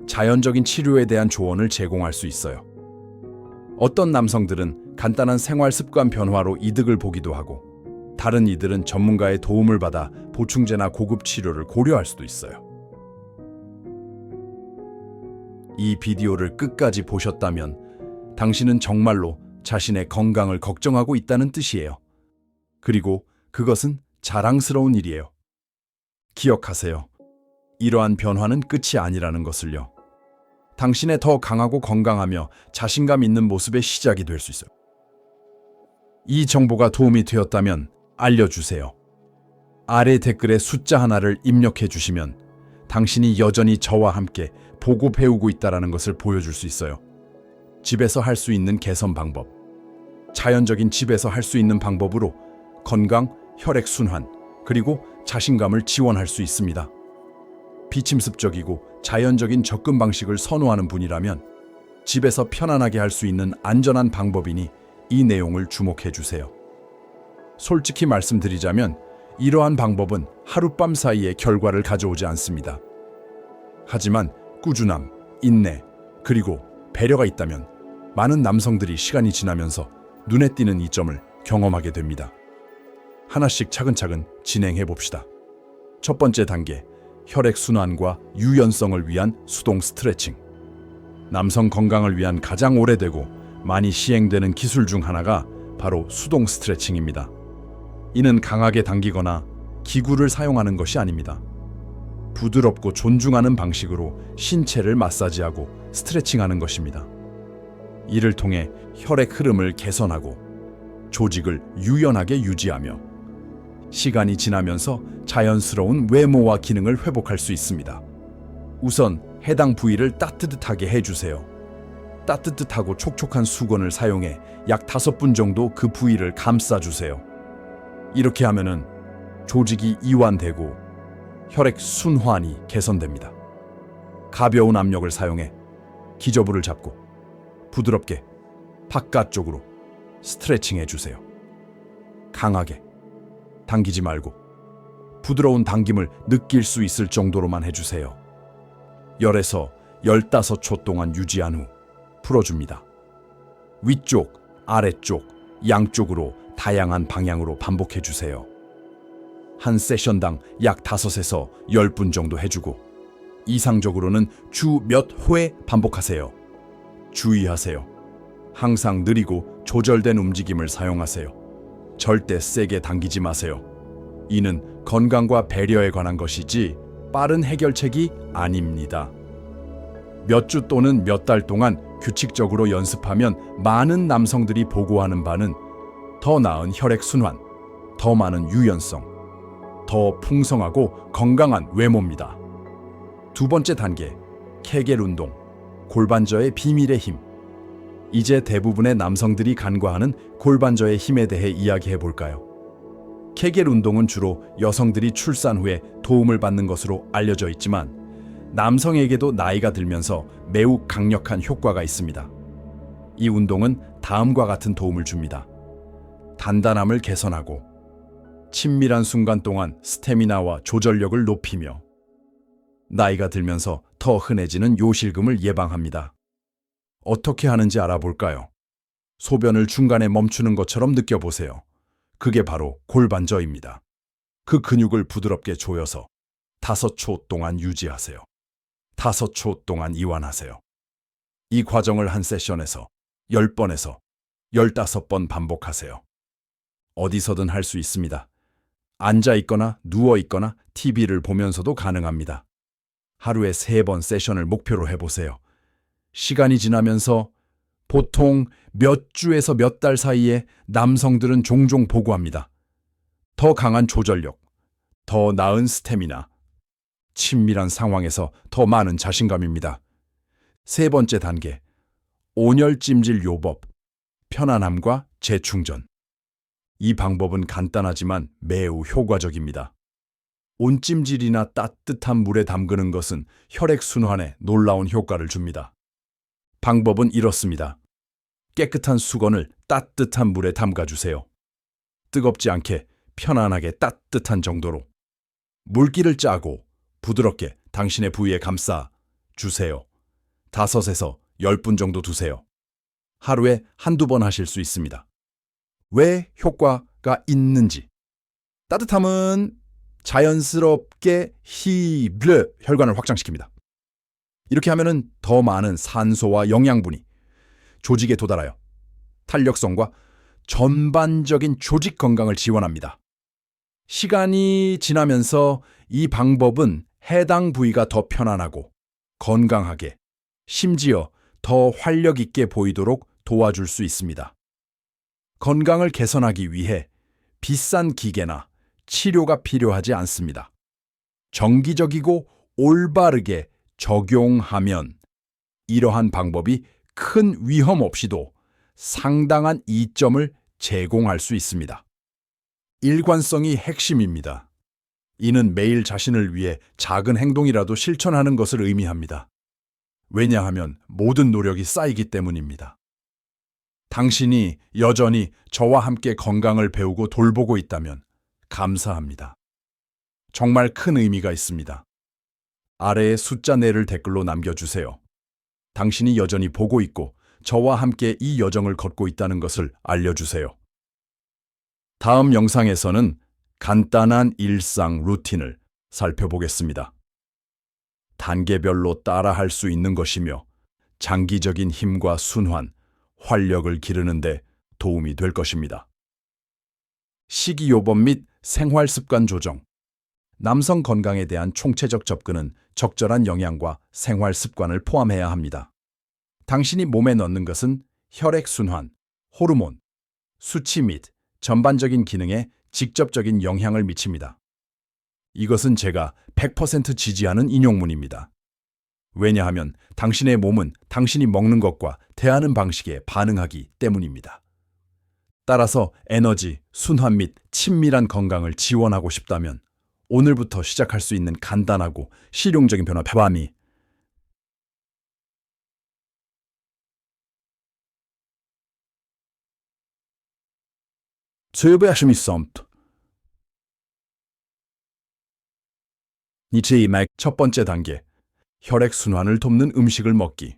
자연적인 치료에 대한 조언을 제공할 수 있어요. 어떤 남성들은 간단한 생활 습관 변화로 이득을 보기도 하고 다른 이들은 전문가의 도움을 받아 보충제나 고급 치료를 고려할 수도 있어요. 이 비디오를 끝까지 보셨다면 당신은 정말로 자신의 건강을 걱정하고 있다는 뜻이에요. 그리고 그것은 자랑스러운 일이에요. 기억하세요. 이러한 변화는 끝이 아니라는 것을요. 당신의 더 강하고 건강하며 자신감 있는 모습의 시작이 될 수 있어요. 이 정보가 도움이 되었다면 알려주세요. 아래 댓글에 숫자 하나를 입력해 주시면 당신이 여전히 저와 함께 보고 배우고 있다는 것을 보여줄 수 있어요. 집에서 할 수 있는 개선 방법, 자연적인 집에서 할 수 있는 방법으로 건강, 혈액순환, 그리고 자신감을 지원할 수 있습니다. 비침습적이고 자연적인 접근 방식을 선호하는 분이라면 집에서 편안하게 할 수 있는 안전한 방법이니 이 내용을 주목해 주세요. 솔직히 말씀드리자면 이러한 방법은 하룻밤 사이에 결과를 가져오지 않습니다. 하지만 꾸준함, 인내, 그리고 배려가 있다면 많은 남성들이 시간이 지나면서 눈에 띄는 이점을 경험하게 됩니다. 하나씩 차근차근 진행해 봅시다. 첫 번째 단계, 혈액순환과 유연성을 위한 수동 스트레칭. 남성 건강을 위한 가장 오래되고 많이 시행되는 기술 중 하나가 바로 수동 스트레칭입니다. 이는 강하게 당기거나 기구를 사용하는 것이 아닙니다. 부드럽고 존중하는 방식으로 신체를 마사지하고 스트레칭하는 것입니다. 이를 통해 혈액 흐름을 개선하고 조직을 유연하게 유지하며 시간이 지나면서 자연스러운 외모와 기능을 회복할 수 있습니다. 우선 해당 부위를 따뜻하게 해주세요. 따뜻하고 촉촉한 수건을 사용해 약 5분 정도 그 부위를 감싸주세요. 이렇게 하면은 조직이 이완되고 혈액 순환이 개선됩니다. 가벼운 압력을 사용해 기저부를 잡고 부드럽게 바깥쪽으로 스트레칭 해주세요. 강하게 당기지 말고 부드러운 당김을 느낄 수 있을 정도로만 해주세요. 10에서 15초 동안 유지한 후 풀어줍니다. 위쪽, 아래쪽, 양쪽으로 다양한 방향으로 반복해주세요. 한 세션당 약 5에서 10분 정도 해주고 이상적으로는 주 몇 회 반복하세요. 주의하세요. 항상 느리고 조절된 움직임을 사용하세요. 절대 세게 당기지 마세요. 이는 건강과 배려에 관한 것이지 빠른 해결책이 아닙니다. 몇 주 또는 몇 달 동안 규칙적으로 연습하면 많은 남성들이 보고하는 바는 더 나은 혈액순환, 더 많은 유연성, 더 풍성하고 건강한 외모입니다. 두 번째 단계, 케겔 운동, 골반저의 비밀의 힘. 이제 대부분의 남성들이 간과하는 골반저의 힘에 대해 이야기해 볼까요? 케겔 운동은 주로 여성들이 출산 후에 도움을 받는 것으로 알려져 있지만 남성에게도 나이가 들면서 매우 강력한 효과가 있습니다. 이 운동은 다음과 같은 도움을 줍니다. 단단함을 개선하고 친밀한 순간 동안 스태미나와 조절력을 높이며 나이가 들면서 더 흔해지는 요실금을 예방합니다. 어떻게 하는지 알아볼까요? 소변을 중간에 멈추는 것처럼 느껴보세요. 그게 바로 골반저입니다. 그 근육을 부드럽게 조여서 5초 동안 유지하세요. 5초 동안 이완하세요. 이 과정을 한 세션에서 10번에서 15번 반복하세요. 어디서든 할 수 있습니다. 앉아 있거나 누워 있거나 TV를 보면서도 가능합니다. 하루에 3번 세션을 목표로 해보세요. 시간이 지나면서 보통 몇 주에서 몇 달 사이에 남성들은 종종 보고합니다. 더 강한 조절력, 더 나은 스태미나, 친밀한 상황에서 더 많은 자신감입니다. 3번째 단계, 온열 찜질 요법, 편안함과 재충전. 이 방법은 간단하지만 매우 효과적입니다. 온찜질이나 따뜻한 물에 담그는 것은 혈액순환에 놀라운 효과를 줍니다. 방법은 이렇습니다. 깨끗한 수건을 따뜻한 물에 담가주세요. 뜨겁지 않게 편안하게 따뜻한 정도로. 물기를 짜고 부드럽게 당신의 부위에 감싸 주세요. 5에서 10분 정도 두세요. 하루에 한두 번 하실 수 있습니다. 왜 효과가 있는지. 따뜻함은 자연스럽게 혈관을 확장시킵니다. 이렇게 하면은 더 많은 산소와 영양분이 조직에 도달하여 탄력성과 전반적인 조직 건강을 지원합니다. 시간이 지나면서 이 방법은 해당 부위가 더 편안하고 건강하게, 심지어 더 활력 있게 보이도록 도와줄 수 있습니다. 건강을 개선하기 위해 비싼 기계나 치료가 필요하지 않습니다. 정기적이고 올바르게 적용하면 이러한 방법이 큰 위험 없이도 상당한 이점을 제공할 수 있습니다. 일관성이 핵심입니다. 이는 매일 자신을 위해 작은 행동이라도 실천하는 것을 의미합니다. 왜냐하면 모든 노력이 쌓이기 때문입니다. 당신이 여전히 저와 함께 건강을 배우고 돌보고 있다면 감사합니다. 정말 큰 의미가 있습니다. 아래에 숫자 4를 댓글로 남겨주세요. 당신이 여전히 보고 있고 저와 함께 이 여정을 걷고 있다는 것을 알려주세요. 다음 영상에서는 간단한 일상 루틴을 살펴보겠습니다. 단계별로 따라할 수 있는 것이며 장기적인 힘과 순환, 활력을 기르는 데 도움이 될 것입니다. 식이요법 및 생활습관 조정. 남성 건강에 대한 총체적 접근은 적절한 영양과 생활습관을 포함해야 합니다. 당신이 몸에 넣는 것은 혈액순환, 호르몬, 수치 및 전반적인 기능에 직접적인 영향을 미칩니다. 이것은 제가 100% 지지하는 인용문입니다. 왜냐하면 당신의 몸은 당신이 먹는 것과 대하는 방식에 반응하기 때문입니다. 따라서 에너지, 순환 및 친밀한 건강을 지원하고 싶다면 오늘부터 시작할 수 있는 간단하고 실용적인 변화 밤이 첫 번째 단계, 혈액순환을 돕는 음식을 먹기.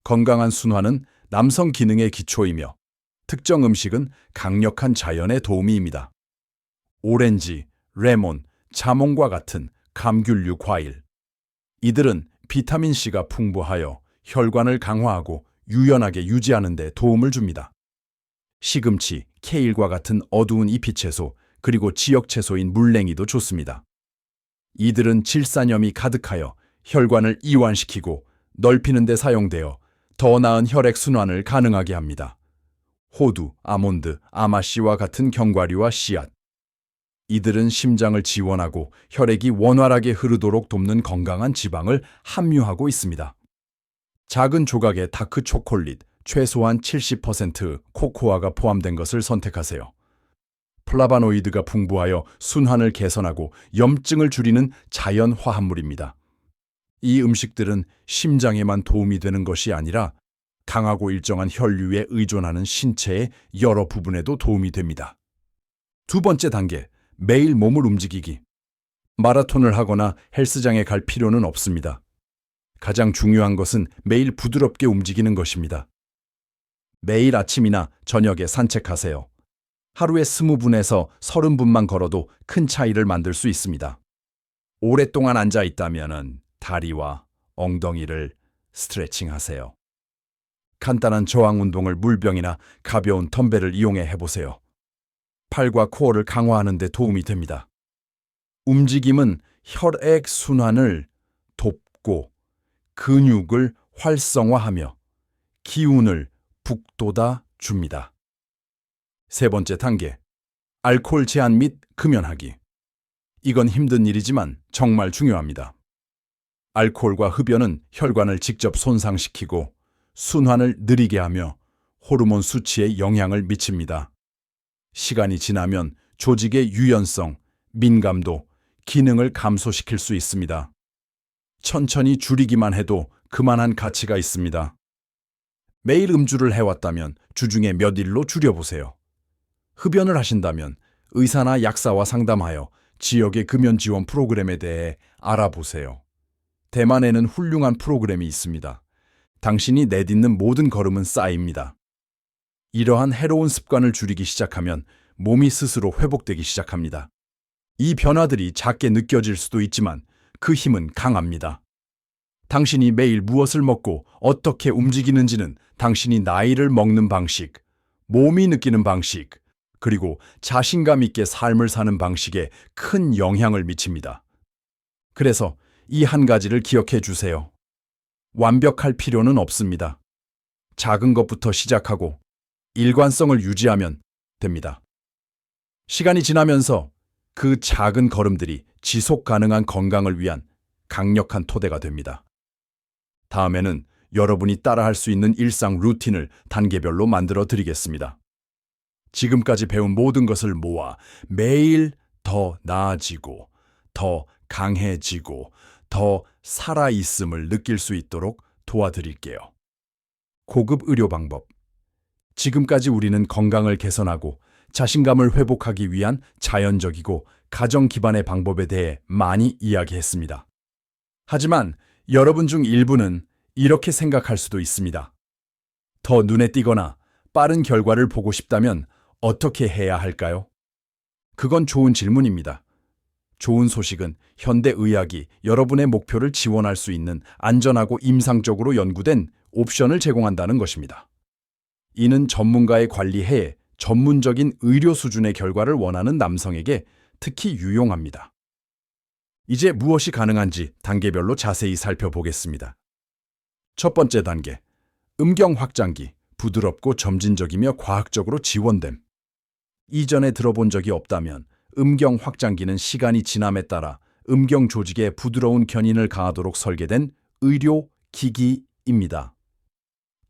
건강한 순환은 남성 기능의 기초이며 특정 음식은 강력한 자연의 도우미입니다. 오렌지, 레몬, 자몽과 같은 감귤류 과일. 이들은 비타민C가 풍부하여 혈관을 강화하고 유연하게 유지하는 데 도움을 줍니다. 시금치, 케일과 같은 어두운 잎이 채소, 그리고 지역 채소인 물냉이도 좋습니다. 이들은 질산염이 가득하여 혈관을 이완시키고 넓히는 데 사용되어 더 나은 혈액순환을 가능하게 합니다. 호두, 아몬드, 아마씨와 같은 견과류와 씨앗. 이들은 심장을 지원하고 혈액이 원활하게 흐르도록 돕는 건강한 지방을 함유하고 있습니다. 작은 조각의 다크 초콜릿, 최소한 70% 코코아가 포함된 것을 선택하세요. 플라바노이드가 풍부하여 순환을 개선하고 염증을 줄이는 자연 화합물입니다. 이 음식들은 심장에만 도움이 되는 것이 아니라 강하고 일정한 혈류에 의존하는 신체의 여러 부분에도 도움이 됩니다. 두 번째 단계, 매일 몸을 움직이기. 마라톤을 하거나 헬스장에 갈 필요는 없습니다. 가장 중요한 것은 매일 부드럽게 움직이는 것입니다. 매일 아침이나 저녁에 산책하세요. 하루에 20분에서 30분만 걸어도 큰 차이를 만들 수 있습니다. 오랫동안 앉아 있다면 다리와 엉덩이를 스트레칭하세요. 간단한 저항 운동을 물병이나 가벼운 덤벨을 이용해 해보세요. 팔과 코어를 강화하는 데 도움이 됩니다. 움직임은 혈액 순환을 돕고 근육을 활성화하며 기운을 북돋아 줍니다. 세 번째 단계, 알코올 제한 및 금연하기. 이건 힘든 일이지만 정말 중요합니다. 알코올과 흡연은 혈관을 직접 손상시키고 순환을 느리게 하며 호르몬 수치에 영향을 미칩니다. 시간이 지나면 조직의 유연성, 민감도, 기능을 감소시킬 수 있습니다. 천천히 줄이기만 해도 그만한 가치가 있습니다. 매일 음주를 해왔다면 주중에 몇 일로 줄여보세요. 흡연을 하신다면 의사나 약사와 상담하여 지역의 금연 지원 프로그램에 대해 알아보세요. 대만에는 훌륭한 프로그램이 있습니다. 당신이 내딛는 모든 걸음은 쌓입니다. 이러한 해로운 습관을 줄이기 시작하면 몸이 스스로 회복되기 시작합니다. 이 변화들이 작게 느껴질 수도 있지만 그 힘은 강합니다. 당신이 매일 무엇을 먹고 어떻게 움직이는지는 당신이 나이를 먹는 방식, 몸이 느끼는 방식, 그리고 자신감 있게 삶을 사는 방식에 큰 영향을 미칩니다. 그래서 이 한 가지를 기억해 주세요. 완벽할 필요는 없습니다. 작은 것부터 시작하고 일관성을 유지하면 됩니다. 시간이 지나면서 그 작은 걸음들이 지속 가능한 건강을 위한 강력한 토대가 됩니다. 다음에는 여러분이 따라할 수 있는 일상 루틴을 단계별로 만들어 드리겠습니다. 지금까지 배운 모든 것을 모아 매일 더 나아지고, 더 강해지고, 더 살아있음을 느낄 수 있도록 도와드릴게요. 고급 의료 방법. 지금까지 우리는 건강을 개선하고 자신감을 회복하기 위한 자연적이고 가정 기반의 방법에 대해 많이 이야기했습니다. 하지만 여러분 중 일부는 이렇게 생각할 수도 있습니다. 더 눈에 띄거나 빠른 결과를 보고 싶다면 어떻게 해야 할까요? 그건 좋은 질문입니다. 좋은 소식은 현대의학이 여러분의 목표를 지원할 수 있는 안전하고 임상적으로 연구된 옵션을 제공한다는 것입니다. 이는 전문가의 관리해에 전문적인 의료 수준의 결과를 원하는 남성에게 특히 유용합니다. 이제 무엇이 가능한지 단계별로 자세히 살펴보겠습니다. 첫 번째 단계, 음경 확장기, 부드럽고 점진적이며 과학적으로 지원됨. 이전에 들어본 적이 없다면 음경 확장기는 시간이 지남에 따라 음경 조직에 부드러운 견인을 가하도록 설계된 의료 기기입니다.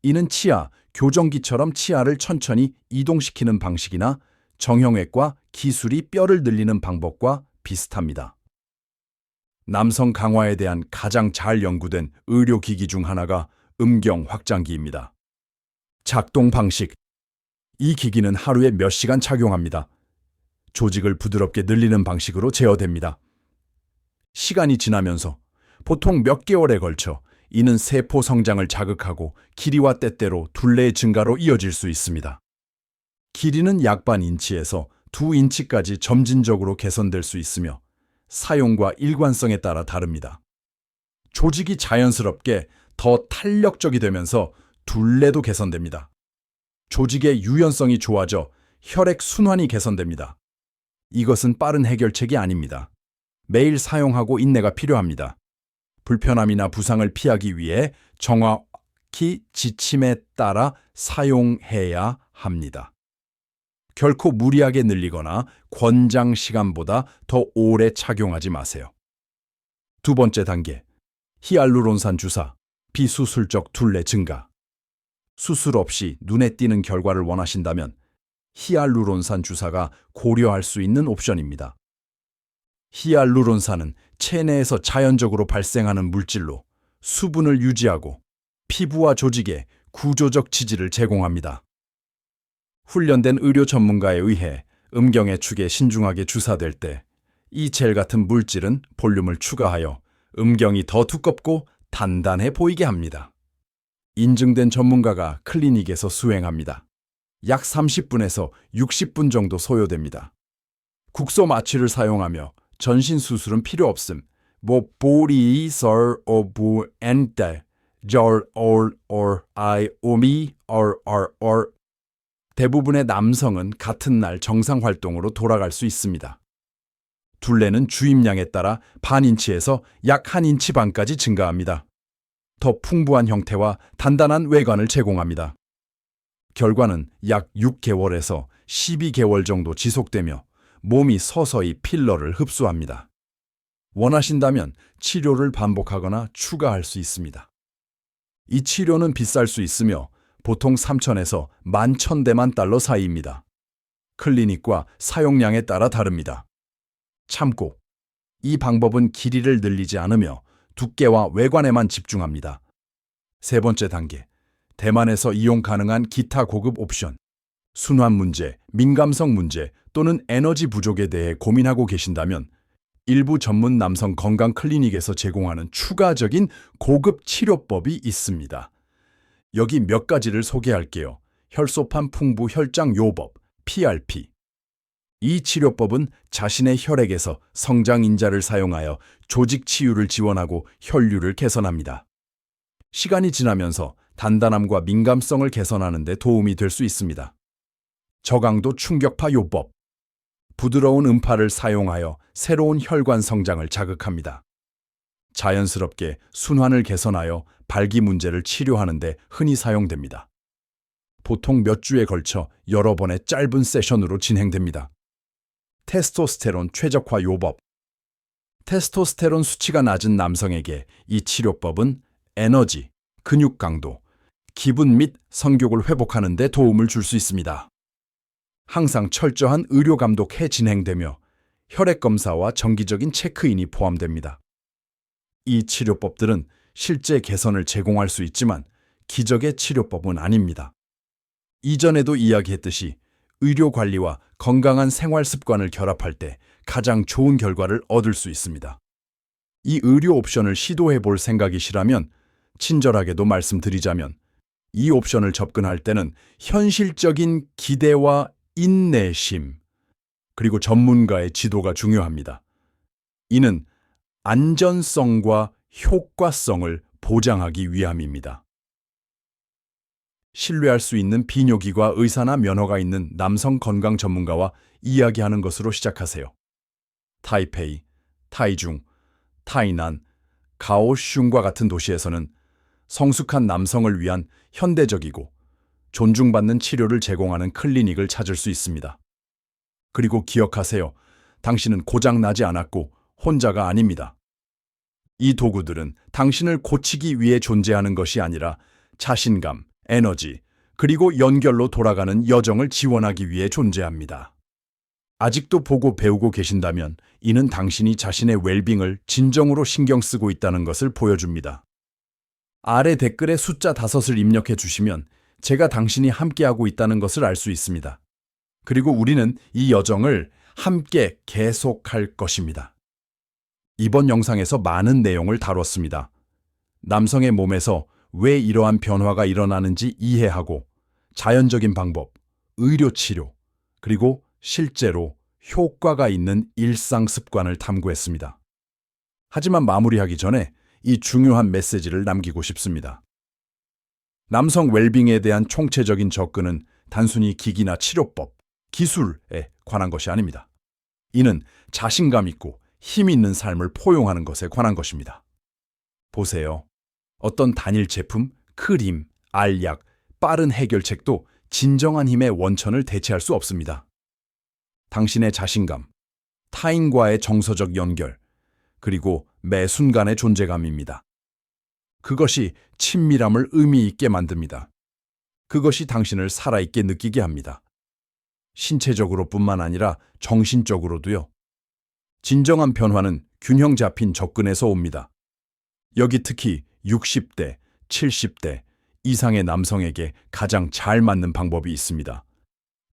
이는 치아, 교정기처럼 치아를 천천히 이동시키는 방식이나 정형외과 기술이 뼈를 늘리는 방법과 비슷합니다. 남성 강화에 대한 가장 잘 연구된 의료기기 중 하나가 음경 확장기입니다. 작동 방식. 이 기기는 하루에 몇 시간 착용합니다. 조직을 부드럽게 늘리는 방식으로 제어됩니다. 시간이 지나면서 보통 몇 개월에 걸쳐 이는 세포 성장을 자극하고 길이와 때때로 둘레의 증가로 이어질 수 있습니다. 길이는 약 반 인치에서 2인치까지 점진적으로 개선될 수 있으며 사용과 일관성에 따라 다릅니다. 조직이 자연스럽게 더 탄력적이 되면서 둘레도 개선됩니다. 조직의 유연성이 좋아져 혈액 순환이 개선됩니다. 이것은 빠른 해결책이 아닙니다. 매일 사용하고 인내가 필요합니다. 불편함이나 부상을 피하기 위해 정확히 지침에 따라 사용해야 합니다. 결코 무리하게 늘리거나 권장 시간보다 더 오래 착용하지 마세요. 두 번째 단계, 히알루론산 주사, 비수술적 둘레 증가. 수술 없이 눈에 띄는 결과를 원하신다면 히알루론산 주사가 고려할 수 있는 옵션입니다. 히알루론산은 체내에서 자연적으로 발생하는 물질로 수분을 유지하고 피부와 조직에 구조적 지지를 제공합니다. 훈련된 의료 전문가에 의해 음경의 축에 신중하게 주사될 때 이 젤 같은 물질은 볼륨을 추가하여 음경이 더 두껍고 단단해 보이게 합니다. 인증된 전문가가 클리닉에서 수행합니다. 약 30분에서 60분 정도 소요됩니다. 국소 마취를 사용하며 전신 수술은 필요 없음. 보리 서오부 엔데 절올올 오미 얼얼얼 대부분의 남성은 같은 날 정상 활동으로 돌아갈 수 있습니다. 둘레는 주입량에 따라 반 인치에서 약 1인치 반까지 증가합니다. 더 풍부한 형태와 단단한 외관을 제공합니다. 결과는 약 6개월에서 12개월 정도 지속되며 몸이 서서히 필러를 흡수합니다. 원하신다면 치료를 반복하거나 추가할 수 있습니다. 이 치료는 비쌀 수 있으며 보통 3,000에서 11,000대만 달러 사이입니다. 클리닉과 사용량에 따라 다릅니다. 참고, 이 방법은 길이를 늘리지 않으며 두께와 외관에만 집중합니다. 세 번째 단계, 대만에서 이용 가능한 기타 고급 옵션. 순환 문제, 민감성 문제 또는 에너지 부족에 대해 고민하고 계신다면 일부 전문 남성 건강 클리닉에서 제공하는 추가적인 고급 치료법이 있습니다. 여기 몇 가지를 소개할게요. 혈소판 풍부 혈장 요법, PRP. 이 치료법은 자신의 혈액에서 성장인자를 사용하여 조직 치유를 지원하고 혈류를 개선합니다. 시간이 지나면서 단단함과 민감성을 개선하는 데 도움이 될 수 있습니다. 저강도 충격파 요법. 부드러운 음파를 사용하여 새로운 혈관 성장을 자극합니다. 자연스럽게 순환을 개선하여 발기 문제를 치료하는 데 흔히 사용됩니다. 보통 몇 주에 걸쳐 여러 번의 짧은 세션으로 진행됩니다. 테스토스테론 최적화 요법. 테스토스테론 수치가 낮은 남성에게 이 치료법은 에너지, 근육 강도, 기분 및 성욕을 회복하는 데 도움을 줄 수 있습니다. 항상 철저한 의료 감독해 진행되며 혈액 검사와 정기적인 체크인이 포함됩니다. 이 치료법들은 실제 개선을 제공할 수 있지만 기적의 치료법은 아닙니다. 이전에도 이야기했듯이 의료 관리와 건강한 생활 습관을 결합할 때 가장 좋은 결과를 얻을 수 있습니다. 이 의료 옵션을 시도해 볼 생각이시라면 친절하게도 말씀드리자면 이 옵션을 접근할 때는 현실적인 기대와 인내심, 그리고 전문가의 지도가 중요합니다. 이는 안전성과 효과성을 보장하기 위함입니다. 신뢰할 수 있는 비뇨기과 의사나 면허가 있는 남성 건강 전문가와 이야기하는 것으로 시작하세요. 타이페이, 타이중, 타이난, 가오슝과 같은 도시에서는 성숙한 남성을 위한 현대적이고 존중받는 치료를 제공하는 클리닉을 찾을 수 있습니다. 그리고 기억하세요. 당신은 고장나지 않았고 혼자가 아닙니다. 이 도구들은 당신을 고치기 위해 존재하는 것이 아니라 자신감, 에너지, 그리고 연결로 돌아가는 여정을 지원하기 위해 존재합니다. 아직도 보고 배우고 계신다면 이는 당신이 자신의 웰빙을 진정으로 신경 쓰고 있다는 것을 보여줍니다. 아래 댓글에 숫자 5을 입력해 주시면 제가 당신이 함께하고 있다는 것을 알 수 있습니다. 그리고 우리는 이 여정을 함께 계속할 것입니다. 이번 영상에서 많은 내용을 다뤘습니다. 남성의 몸에서 왜 이러한 변화가 일어나는지 이해하고 자연적인 방법, 의료 치료, 그리고 실제로 효과가 있는 일상 습관을 탐구했습니다. 하지만 마무리하기 전에 이 중요한 메시지를 남기고 싶습니다. 남성 웰빙에 대한 총체적인 접근은 단순히 기기나 치료법, 기술에 관한 것이 아닙니다. 이는 자신감 있고 힘 있는 삶을 포용하는 것에 관한 것입니다. 보세요. 어떤 단일 제품, 크림, 알약, 빠른 해결책도 진정한 힘의 원천을 대체할 수 없습니다. 당신의 자신감, 타인과의 정서적 연결, 그리고 매 순간의 존재감입니다. 그것이 친밀함을 의미 있게 만듭니다. 그것이 당신을 살아있게 느끼게 합니다. 신체적으로뿐만 아니라 정신적으로도요. 진정한 변화는 균형 잡힌 접근에서 옵니다. 여기 특히 60대, 70대 이상의 남성에게 가장 잘 맞는 방법이 있습니다.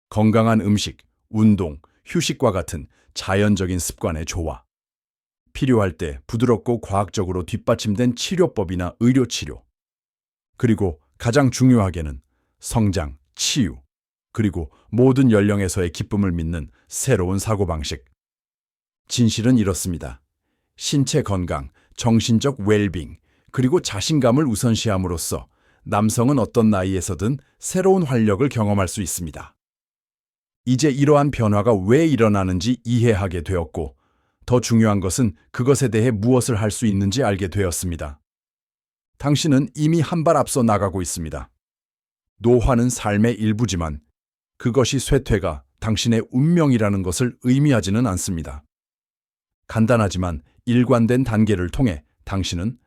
건강한 음식, 운동, 휴식과 같은 자연적인 습관의 조화. 필요할 때 부드럽고 과학적으로 뒷받침된 치료법이나 의료치료. 그리고 가장 중요하게는 성장, 치유, 그리고 모든 연령에서의 기쁨을 믿는 새로운 사고방식. 진실은 이렇습니다. 신체 건강, 정신적 웰빙, 그리고 자신감을 우선시함으로써 남성은 어떤 나이에서든 새로운 활력을 경험할 수 있습니다. 이제 이러한 변화가 왜 일어나는지 이해하게 되었고, 더 중요한 것은 그것에 대해 무엇을 할 수 있는지 알게 되었습니다. 당신은 이미 한 발 앞서 나가고 있습니다. 노화는 삶의 일부지만 그것이 쇠퇴가 당신의 운명이라는 것을 의미하지는 않습니다. 간단하지만 일관된 단계를 통해 당신은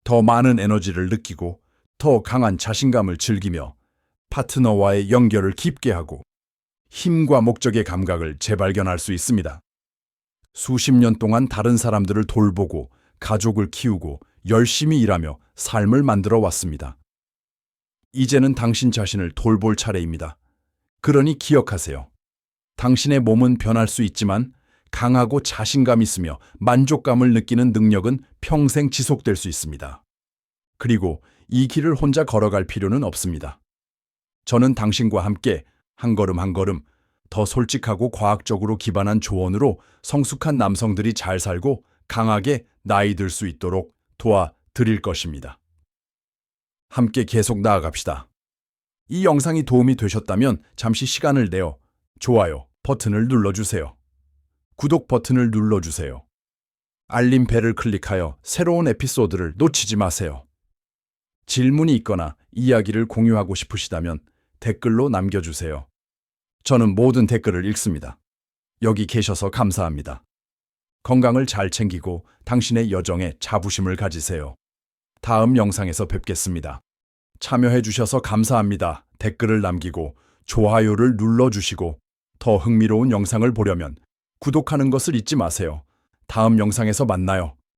더 많은 에너지를 느끼고 더 강한 자신감을 즐기며 파트너와의 연결을 깊게 하고 힘과 목적의 감각을 재발견할 수 있습니다. 수십 년 동안 다른 사람들을 돌보고 가족을 키우고 열심히 일하며 삶을 만들어 왔습니다. 이제는 당신 자신을 돌볼 차례입니다. 그러니 기억하세요. 당신의 몸은 변할 수 있지만 강하고 자신감 있으며 만족감을 느끼는 능력은 평생 지속될 수 있습니다. 그리고 이 길을 혼자 걸어갈 필요는 없습니다. 저는 당신과 함께 한 걸음 한 걸음 더 솔직하고 과학적으로 기반한 조언으로 성숙한 남성들이 잘 살고 강하게 나이 들 수 있도록 도와드릴 것입니다. 함께 계속 나아갑시다. 이 영상이 도움이 되셨다면 잠시 시간을 내어 좋아요 버튼을 눌러주세요. 구독 버튼을 눌러주세요. 알림 벨을 클릭하여 새로운 에피소드를 놓치지 마세요. 질문이 있거나 이야기를 공유하고 싶으시다면 댓글로 남겨주세요. 저는 모든 댓글을 읽습니다. 여기 계셔서 감사합니다. 건강을 잘 챙기고 당신의 여정에 자부심을 가지세요. 다음 영상에서 뵙겠습니다. 참여해주셔서 감사합니다. 댓글을 남기고 좋아요를 눌러주시고 더 흥미로운 영상을 보려면 구독하는 것을 잊지 마세요. 다음 영상에서 만나요.